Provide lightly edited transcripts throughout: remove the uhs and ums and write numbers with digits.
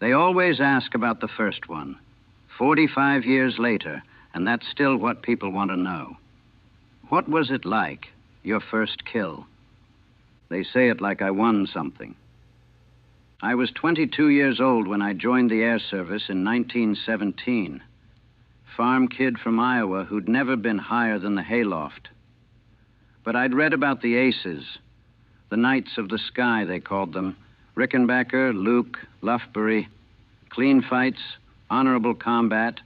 They always ask about the first one. 45 years later, and that's still what people want to know. What was it like, your first kill? They say it like I won something. I was 22 years old when I joined the Air Service in 1917. Farm kid from Iowa who'd never been higher than the hayloft. But I'd read about the aces, the Knights of the Sky, they called them. Rickenbacker, Luke, Loughbury. Clean fights, honorable combat,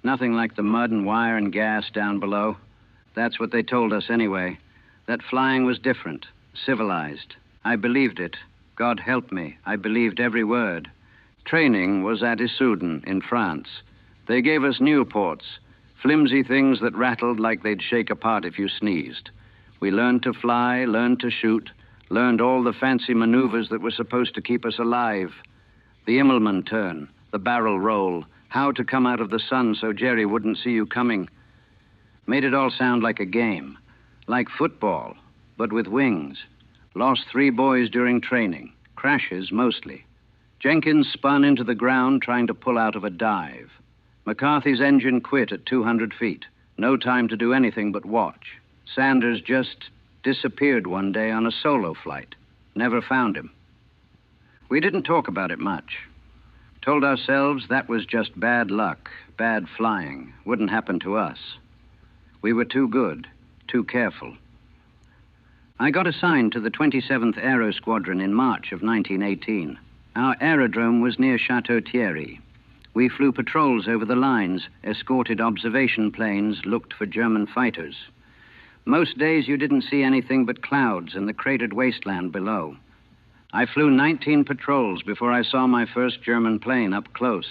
nothing like the mud and wire and gas down below. That's what they told us anyway. That flying was different, civilized. I believed it. God help me, I believed every word. Training was at Issoudun in France. They gave us Nieuports, flimsy things that rattled like they'd shake apart if you sneezed. We learned to fly, learned to shoot, learned all the fancy maneuvers that were supposed to keep us alive. The Immelman turn, the barrel roll, how to come out of the sun so Jerry wouldn't see you coming. Made it all sound like a game, like football, but with wings. Lost 3 boys during training, crashes mostly. Jenkins spun into the ground trying to pull out of a dive. McCarthy's engine quit at 200 feet. No time to do anything but watch. Sanders just disappeared one day on a solo flight. Never found him. We didn't talk about it much. Told ourselves that was just bad luck, bad flying. Wouldn't happen to us. We were too good, too careful. I got assigned to the 27th Aero Squadron in March of 1918. Our aerodrome was near Chateau Thierry. We flew patrols over the lines, escorted observation planes, looked for German fighters. Most days you didn't see anything but clouds and the cratered wasteland below. I flew 19 patrols before I saw my first German plane up close.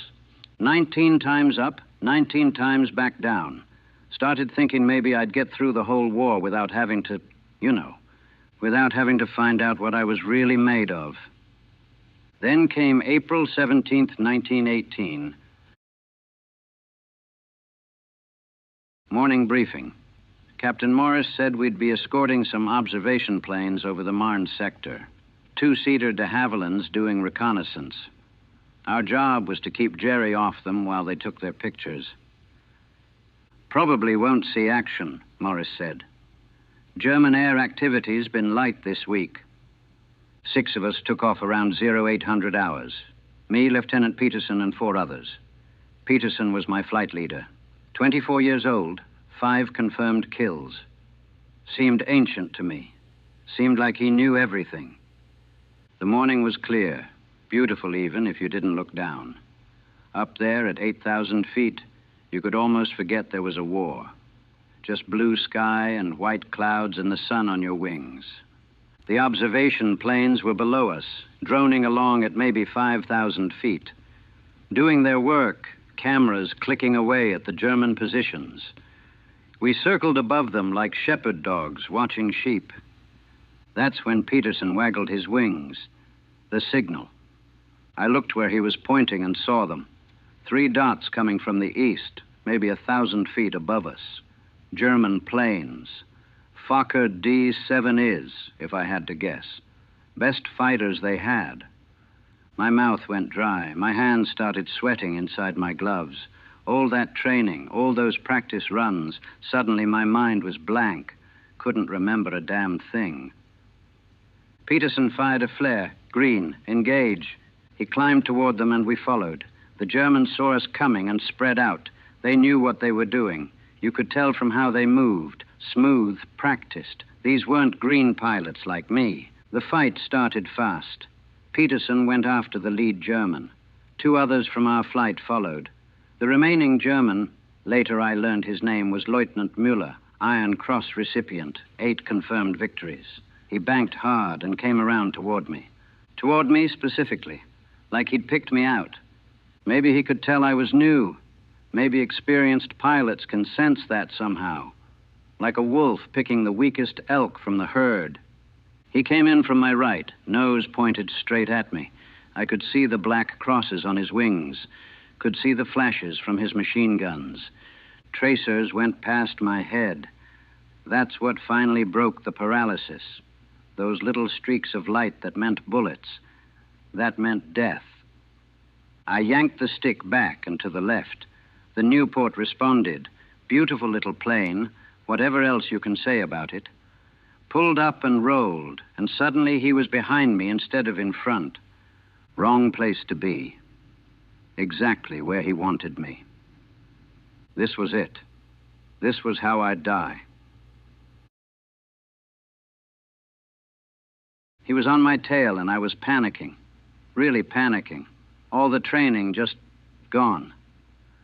19 times up, 19 times back down. Started thinking maybe I'd get through the whole war without having to, without having to find out what I was really made of. Then came April 17th, 1918. Morning briefing. Captain Morris said we'd be escorting some observation planes over the Marne sector. 2-seater de Havillands doing reconnaissance. Our job was to keep Jerry off them while they took their pictures. Probably won't see action, Morris said. German air activity's been light this week. 6 of us took off around 0800 hours. Me, Lieutenant Peterson, and 4 others. Peterson was my flight leader. 24 years old, 5 confirmed kills. Seemed ancient to me. Seemed like he knew everything. The morning was clear, beautiful even if you didn't look down. Up there at 8,000 feet, you could almost forget there was a war. Just blue sky and white clouds and the sun on your wings. The observation planes were below us, droning along at maybe 5,000 feet. Doing their work, cameras clicking away at the German positions. We circled above them like shepherd dogs watching sheep. That's when Peterson waggled his wings. The signal. I looked where he was pointing and saw them. 3 dots coming from the east, maybe 1,000 feet above us. German planes. Fokker D-7 is, if I had to guess. Best fighters they had. My mouth went dry. My hands started sweating inside my gloves. All that training, all those practice runs, suddenly my mind was blank. Couldn't remember a damn thing. Peterson fired a flare. Green, engage. He climbed toward them and we followed. The Germans saw us coming and spread out. They knew what they were doing. You could tell from how they moved. Smooth, practiced. These weren't green pilots like me. The fight started fast. Peterson went after the lead German. 2 others from our flight followed. The remaining German, later I learned his name was Lieutenant Müller, Iron Cross recipient, 8 confirmed victories. He banked hard and came around toward me. Toward me specifically, like he'd picked me out. Maybe he could tell I was new. Maybe experienced pilots can sense that somehow. Like a wolf picking the weakest elk from the herd. He came in from my right, nose pointed straight at me. I could see the black crosses on his wings, could see the flashes from his machine guns. Tracers went past my head. That's what finally broke the paralysis. Those little streaks of light that meant bullets. That meant death. I yanked the stick back and to the left. The Newport responded. Beautiful little plane, whatever else you can say about it. Pulled up and rolled, and suddenly he was behind me instead of in front. Wrong place to be. Exactly where he wanted me. This was it. This was how I'd die. He was on my tail, and I was panicking. Really panicking. All the training just gone.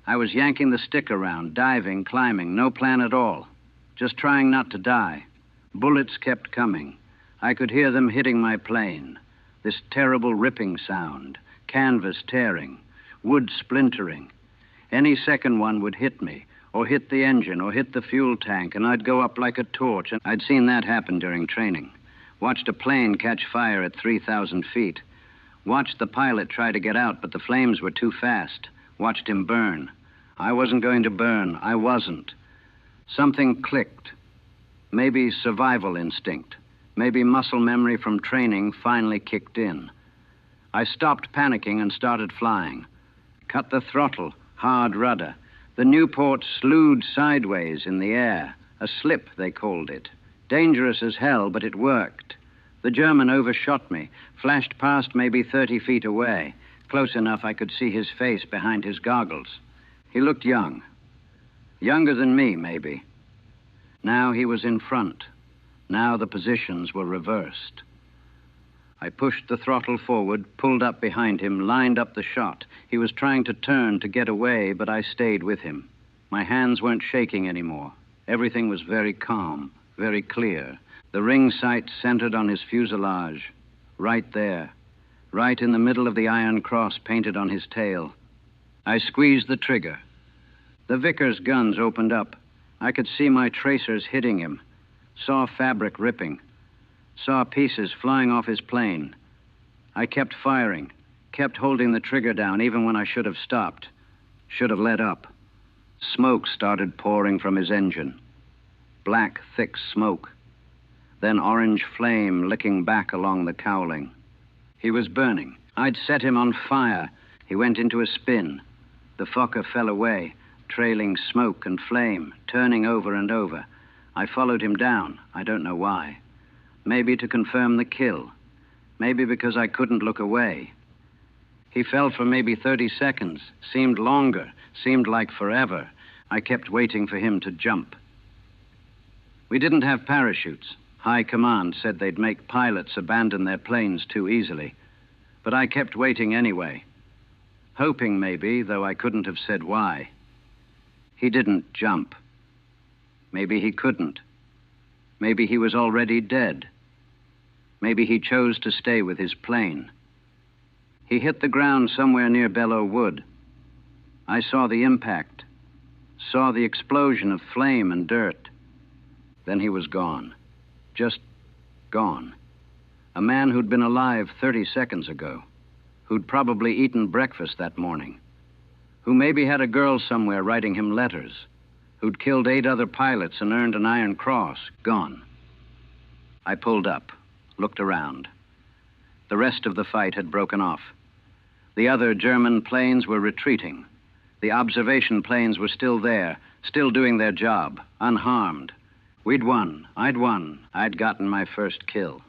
I was yanking the stick around, diving, climbing, no plan at all. Just trying not to die. Bullets kept coming. I could hear them hitting my plane. This terrible ripping sound. Canvas tearing. Wood splintering. Any second one would hit me, or hit the engine, or hit the fuel tank, and I'd go up like a torch. And I'd seen that happen during training. Watched a plane catch fire at 3,000 feet. Watched the pilot try to get out, but the flames were too fast. Watched him burn. I wasn't going to burn. I wasn't. Something clicked. Maybe survival instinct. Maybe muscle memory from training finally kicked in. I stopped panicking and started flying. Cut the throttle, hard rudder. The Newport slewed sideways in the air. A slip, they called it. Dangerous as hell, but it worked. The German overshot me, flashed past maybe 30 feet away, close enough I could see his face behind his goggles. He looked young. Younger than me, maybe. Now he was in front. Now the positions were reversed. I pushed the throttle forward, pulled up behind him, lined up the shot. He was trying to turn to get away, but I stayed with him. My hands weren't shaking anymore. Everything was very calm, very clear. The ring sight centered on his fuselage, right there, right in the middle of the iron cross painted on his tail. I squeezed the trigger. The Vickers guns opened up. I could see my tracers hitting him, saw fabric ripping, saw pieces flying off his plane. I kept firing, kept holding the trigger down even when I should have stopped, should have let up. Smoke started pouring from his engine. Black, thick smoke. Then orange flame licking back along the cowling. He was burning. I'd set him on fire. He went into a spin. The Fokker fell away, trailing smoke and flame, turning over and over. I followed him down. I don't know why. Maybe to confirm the kill. Maybe because I couldn't look away. He fell for maybe 30 seconds. Seemed longer. Seemed like forever. I kept waiting for him to jump. We didn't have parachutes. High command said they'd make pilots abandon their planes too easily. But I kept waiting anyway. Hoping maybe, though I couldn't have said why. He didn't jump. Maybe he couldn't. Maybe he was already dead. Maybe he chose to stay with his plane. He hit the ground somewhere near Belleau Wood. I saw the impact, saw the explosion of flame and dirt. Then he was gone. Just gone. A man who'd been alive 30 seconds ago, who'd probably eaten breakfast that morning, who maybe had a girl somewhere writing him letters, who'd killed 8 other pilots and earned an Iron Cross, gone. I pulled up, looked around. The rest of the fight had broken off. The other German planes were retreating. The observation planes were still there, still doing their job, unharmed. We'd won. I'd won. I'd gotten my first kill.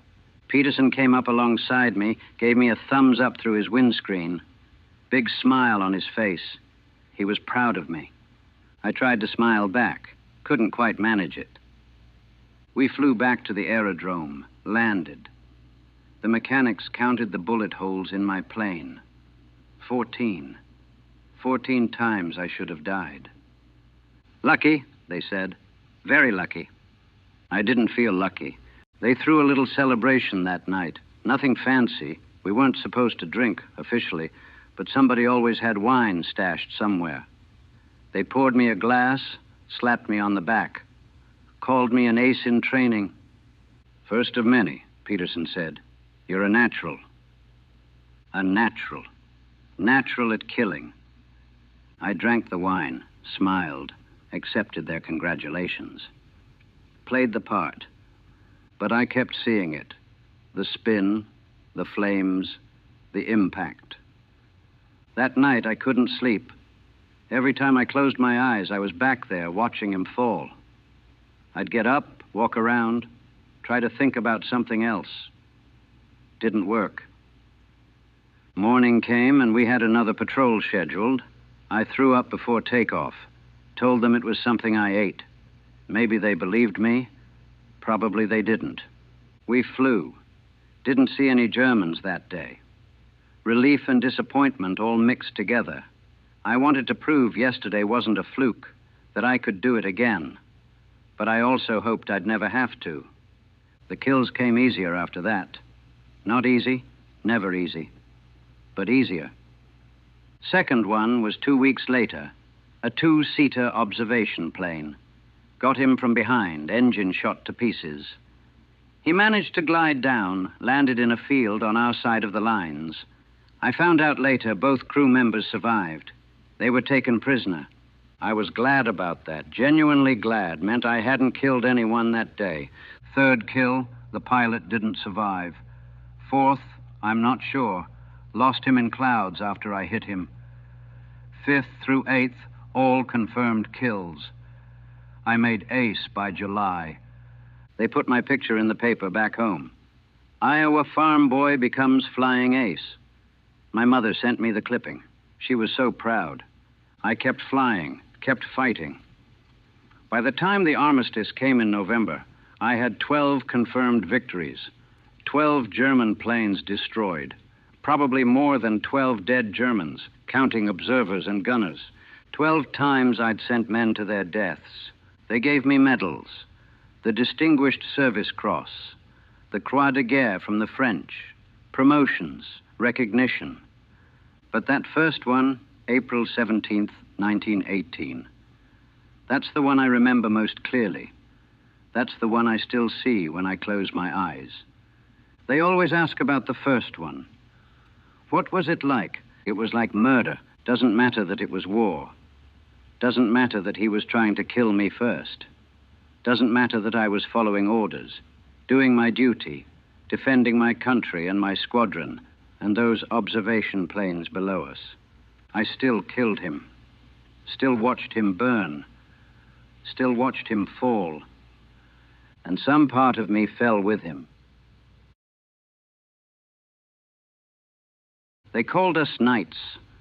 Peterson came up alongside me, gave me a thumbs up through his windscreen. Big smile on his face. He was proud of me. I tried to smile back. Couldn't quite manage it. We flew back to the aerodrome, landed. The mechanics counted the bullet holes in my plane. 14. 14 times I should have died. Lucky, they said. Very lucky. I didn't feel lucky. They threw a little celebration that night. Nothing fancy. We weren't supposed to drink, officially, but somebody always had wine stashed somewhere. They poured me a glass, slapped me on the back, called me an ace in training. First of many, Peterson said. You're a natural. A natural. Natural at killing. I drank the wine, smiled, accepted their congratulations. Played the part. But I kept seeing it. The spin, the flames, the impact. That night, I couldn't sleep. Every time I closed my eyes, I was back there watching him fall. I'd get up, walk around, try to think about something else. Didn't work. Morning came, and we had another patrol scheduled. I threw up before takeoff, told them it was something I ate. Maybe they believed me. Probably they didn't. We flew. Didn't see any Germans that day. Relief and disappointment all mixed together. I wanted to prove yesterday wasn't a fluke, that I could do it again. But I also hoped I'd never have to. The kills came easier after that. Not easy, never easy, but easier. Second one was 2 weeks later, a two-seater observation plane. Got him from behind, engine shot to pieces. He managed to glide down, landed in a field on our side of the lines. I found out later both crew members survived. They were taken prisoner. I was glad about that, genuinely glad. Meant I hadn't killed anyone that day. Third kill, the pilot didn't survive. Fourth, I'm not sure. Lost him in clouds after I hit him. Fifth through eighth, all confirmed kills. I made ace by July. They put my picture in the paper back home. Iowa farm boy becomes flying ace. My mother sent me the clipping. She was so proud. I kept flying, kept fighting. By the time the armistice came in November, I had 12 confirmed victories, 12 German planes destroyed, probably more than 12 dead Germans, counting observers and gunners. 12 times I'd sent men to their deaths. They gave me medals, the Distinguished Service Cross, the Croix de Guerre from the French, promotions, recognition. But that first one, April 17th, 1918, that's the one I remember most clearly. That's the one I still see when I close my eyes. They always ask about the first one. What was it like? It was like murder. Doesn't matter that it was war. Doesn't matter that he was trying to kill me first. Doesn't matter that I was following orders, doing my duty, defending my country and my squadron and those observation planes below us. I still killed him. Still watched him burn. Still watched him fall. And some part of me fell with him. They called us knights,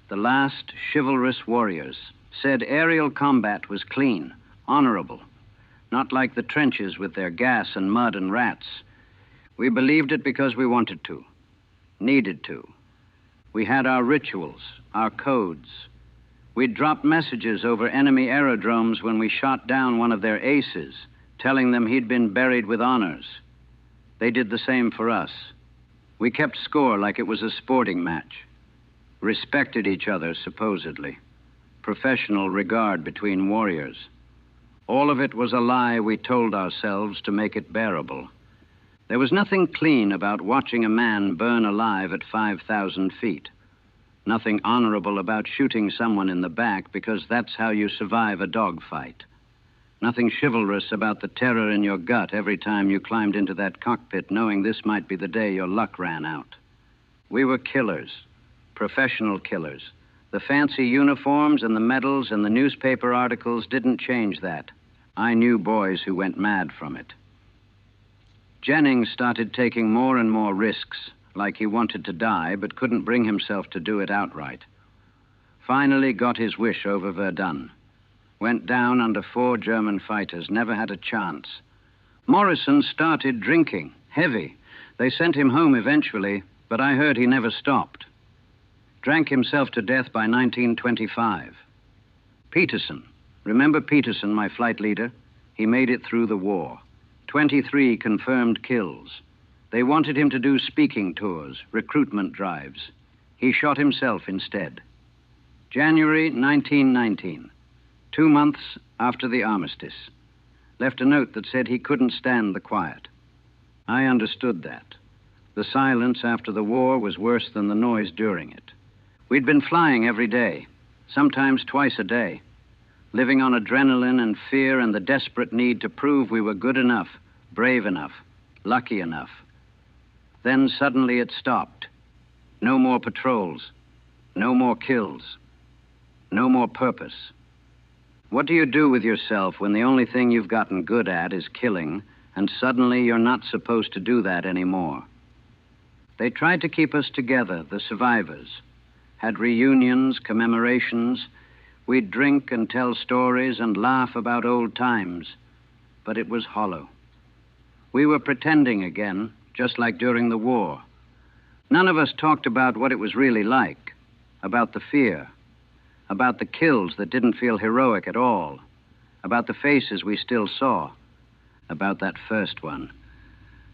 the last chivalrous warriors. Said aerial combat was clean, honorable, not like the trenches with their gas and mud and rats. We believed it because we wanted to, needed to. We had our rituals, our codes. We'd drop messages over enemy aerodromes when we shot down one of their aces, telling them he'd been buried with honors. They did the same for us. We kept score like it was a sporting match. Respected each other, supposedly. Professional regard between warriors. All of it was a lie we told ourselves to make it bearable. There was nothing clean about watching a man burn alive at 5,000 feet. Nothing honorable about shooting someone in the back because that's how you survive a dogfight. Nothing chivalrous about the terror in your gut every time you climbed into that cockpit knowing this might be the day your luck ran out. We were killers, professional killers. The fancy uniforms and the medals and the newspaper articles didn't change that. I knew boys who went mad from it. Jennings started taking more and more risks, like he wanted to die but couldn't bring himself to do it outright. Finally got his wish over Verdun. Went down under 4 German fighters, never had a chance. Morrison started drinking, heavy. They sent him home eventually, but I heard he never stopped. Drank himself to death by 1925. Peterson. Remember Peterson, my flight leader? He made it through the war. 23 confirmed kills. They wanted him to do speaking tours, recruitment drives. He shot himself instead. January 1919, 2 months after the armistice. Left a note that said he couldn't stand the quiet. I understood that. The silence after the war was worse than the noise during it. We'd been flying every day, sometimes twice a day, living on adrenaline and fear and the desperate need to prove we were good enough, brave enough, lucky enough. Then suddenly it stopped. No more patrols. No more kills. No more purpose. What do you do with yourself when the only thing you've gotten good at is killing, and suddenly you're not supposed to do that anymore? They tried to keep us together, the survivors. Had reunions, commemorations. We'd drink and tell stories and laugh about old times. But it was hollow. We were pretending again, just like during the war. None of us talked about what it was really like, about the fear, about the kills that didn't feel heroic at all, about the faces we still saw, about that first one.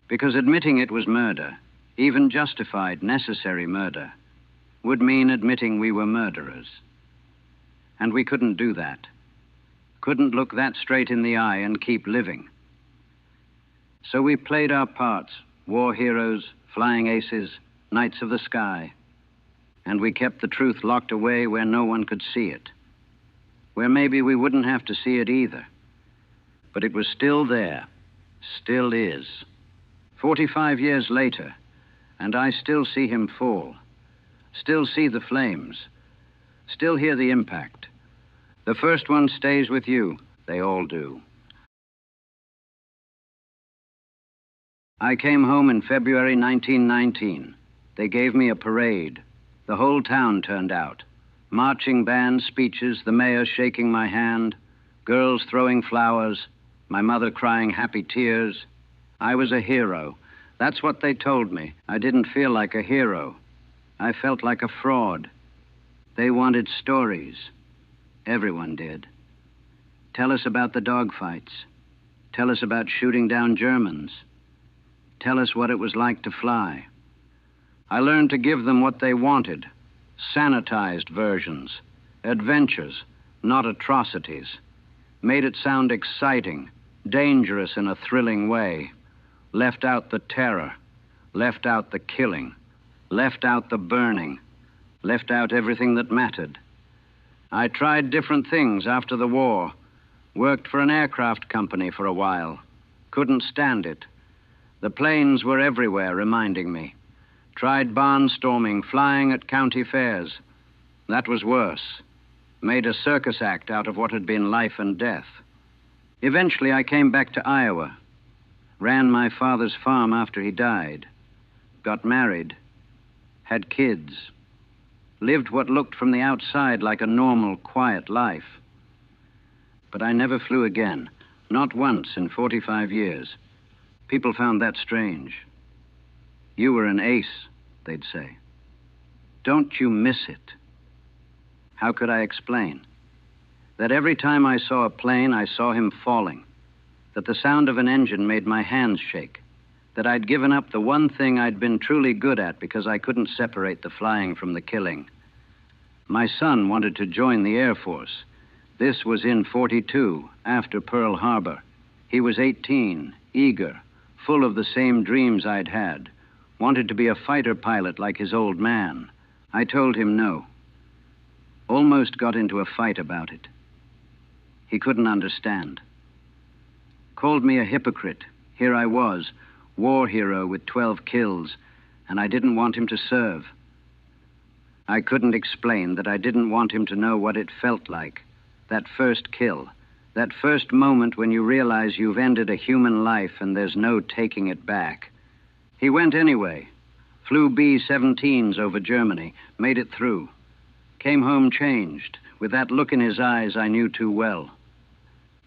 Because admitting it was murder, even justified, necessary murder, would mean admitting we were murderers. And we couldn't do that. Couldn't look that straight in the eye and keep living. So we played our parts, war heroes, flying aces, knights of the sky. And we kept the truth locked away where no one could see it. Where maybe we wouldn't have to see it either. But it was still there. Still is. 45 years later, and I still see him fall. Still see the flames. Still hear the impact. The first one stays with you. They all do. I came home in February 1919. They gave me a parade. The whole town turned out. Marching band, speeches, the mayor shaking my hand, girls throwing flowers, my mother crying happy tears. I was a hero. That's what they told me. I didn't feel like a hero. I felt like a fraud. They wanted stories. Everyone did. Tell us about the dogfights. Tell us about shooting down Germans. Tell us what it was like to fly. I learned to give them what they wanted. Sanitized versions. Adventures, not atrocities. Made it sound exciting, dangerous in a thrilling way. Left out the terror. Left out the killing. Left out the burning. Left out everything that mattered. I tried different things after the war. Worked for an aircraft company for a while. Couldn't stand it. The planes were everywhere, reminding me. Tried barnstorming, flying at county fairs. That was worse. Made a circus act out of what had been life and death. Eventually, I came back to Iowa. Ran my father's farm after he died. Got married. Had kids. Lived what looked from the outside like a normal, quiet life. But I never flew again. Not once in 45 years. People found that strange. You were an ace, they'd say. Don't you miss it? How could I explain? That every time I saw a plane, I saw him falling. That the sound of an engine made my hands shake. That I'd given up the one thing I'd been truly good at because I couldn't separate the flying from the killing. My son wanted to join the Air Force. This was in 42, after Pearl Harbor. He was 18, eager, full of the same dreams I'd had. Wanted to be a fighter pilot like his old man. I told him no. Almost got into a fight about it. He couldn't understand. Called me a hypocrite. Here I was, war hero with 12 kills, and I didn't want him to serve. I couldn't explain that I didn't want him to know what it felt like. That first kill. That first moment when you realize you've ended a human life and there's no taking it back. He went anyway. Flew B-17s over Germany. Made it through. Came home changed, with that look in his eyes I knew too well.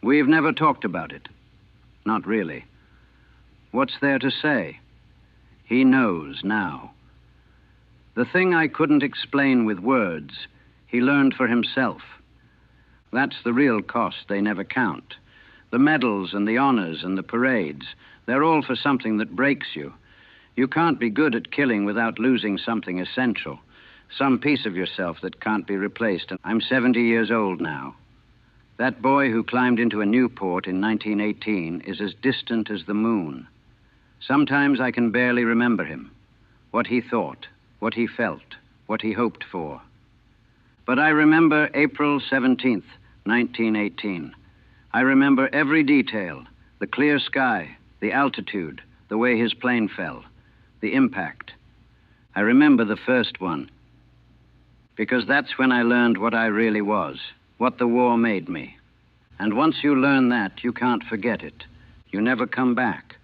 We've never talked about it. Not really. What's there to say? He knows now. The thing I couldn't explain with words, he learned for himself. That's the real cost they never count. The medals and the honors and the parades, they're all for something that breaks you. You can't be good at killing without losing something essential, some piece of yourself that can't be replaced. And I'm 70 years old now. That boy who climbed into a Newport in 1918 is as distant as the moon. Sometimes I can barely remember him, what he thought, what he felt, what he hoped for. But I remember April 17th, 1918. I remember every detail, the clear sky, the altitude, the way his plane fell, the impact. I remember the first one, Because that's when I learned what I really was, what the war made me. And once you learn that, you can't forget it. You never come back.